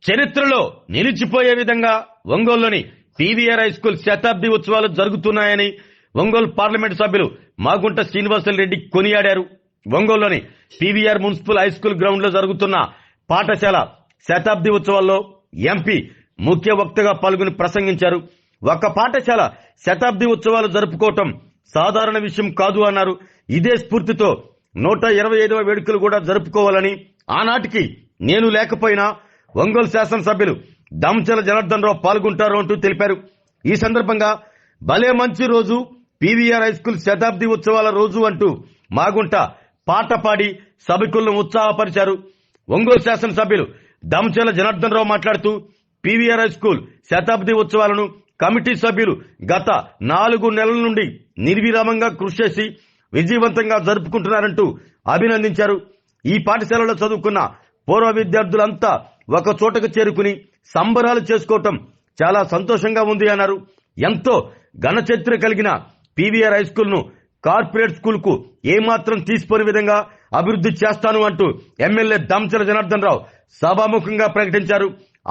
చరిత్రలో నిలిచిపోయే విధంగా ఒంగోలులోని పీవీఆర్ హై స్కూల్ శతాబ్ది ఉత్సవాలు జరుగుతున్నాయని ఒంగోలు పార్లమెంటు సభ్యులు మాగుంట శ్రీనివాసరెడ్డి కొనియాడారు. ఒంగోలులోని PVR municipal high school ground లో జరుగుతున్న పాఠశాల శతాబ్ది ఉత్సవాల్లో ఎంపీ ముఖ్య వక్తగా పాల్గొని ప్రసంగించారు. ఒక పాఠశాల శతాబ్ది ఉత్సవాలు జరుపుకోవటం సాధారణ విషయం కాదు అన్నారు. ఇదే స్ఫూర్తితో 125వ వేడుకలు కూడా జరుపుకోవాలని, ఆనాటికి నేను లేకపోయినా ఒంగోలు శాసనసభ్యులు దామచర్ల జనార్దన్ రావు పాల్గొంటారు అంటూ తెలిపారు. ఈ సందర్భంగా భలే మంచి రోజు పీవీఆర్ హై స్కూల్ శతాబ్ది ఉత్సవాల రోజు అంటూ మాగుంట పాట పాడి సభికులను ఉత్సాహపరిచారు. ఒంగోలు శాసనసభ్యులు దామచర్ల జనార్దన్ రావు మాట్లాడుతూ పీవీఆర్ హై స్కూల్ శతాబ్ది ఉత్సవాలను కమిటీ సభ్యులు గత 4 నెలల నుండి నిర్విరామంగా కృషి చేసి విజయవంతంగా జరుపుకుంటున్నారంటూ అభినందించారు. ఈ పాఠశాలలో చదువుకున్న పూర్వ విద్యార్థులంతా ఒక చోటకు చేరుకుని సంబరాలు చేసుకోవటం చాలా సంతోషంగా ఉంది అన్నారు. ఎంతో ఘన చరిత్ర కలిగిన పీవీఆర్ హై స్కూల్ ను కార్పొరేట్ స్కూల్ కు ఏమాత్రం తీసిపోని విధంగా అభివృద్ధి చేస్తాను అంటూ ఎమ్మెల్యే దామచర్ల జనార్దన్ రావు సభాముఖంగా ప్రకటించారు.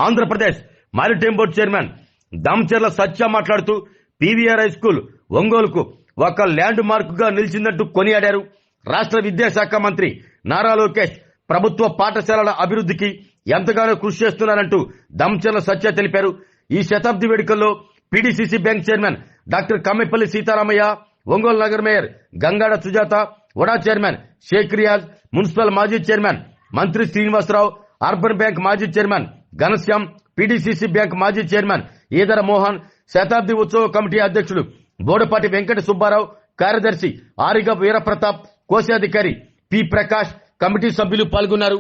Andhra Pradesh maritime board chairman Damacharla Satya మాట్లాడుతూ పీవీఆర్ హై స్కూల్ ఒంగోలుకు ఒక ల్యాండ్ మార్క్ గా నిలిచిందంటూ కొనియాడారు. రాష్ట్ర విద్యాశాఖ మంత్రి నారా లోకేష్ ప్రభుత్వ పాఠశాలల అభివృద్ధికి ఎంతగానో కృషి చేస్తున్నారంటూ దామచర్ల సత్య తెలిపారు. ఈ శతాబ్ది వేడుకల్లో PDCC bank chairman doctor Kammepalli Sitaramaiah, Ongole నగర మేయర్ గంగాడ సుజాత, వడా చైర్మన్ షేక్ రియాజ్, మున్సిపల్ మాజీ chairman Mantri Srinivasa Rao, urban bank మాజీ చైర్మన్ ఘనశ్యామ్, పీడీసీసీ బ్యాంక్ మాజీ చైర్మన్ ఈదర మోహన్, శతాబ్ది ఉత్సవ కమిటీ అధ్యక్షుడు బోడపాటి వెంకట సుబ్బారావు, కార్యదర్శి ఆరిగ వీరప్రతాప్, కోశాధికారి పి ప్రకాష్, కమిటీ సభ్యులు పాల్గొన్నారు.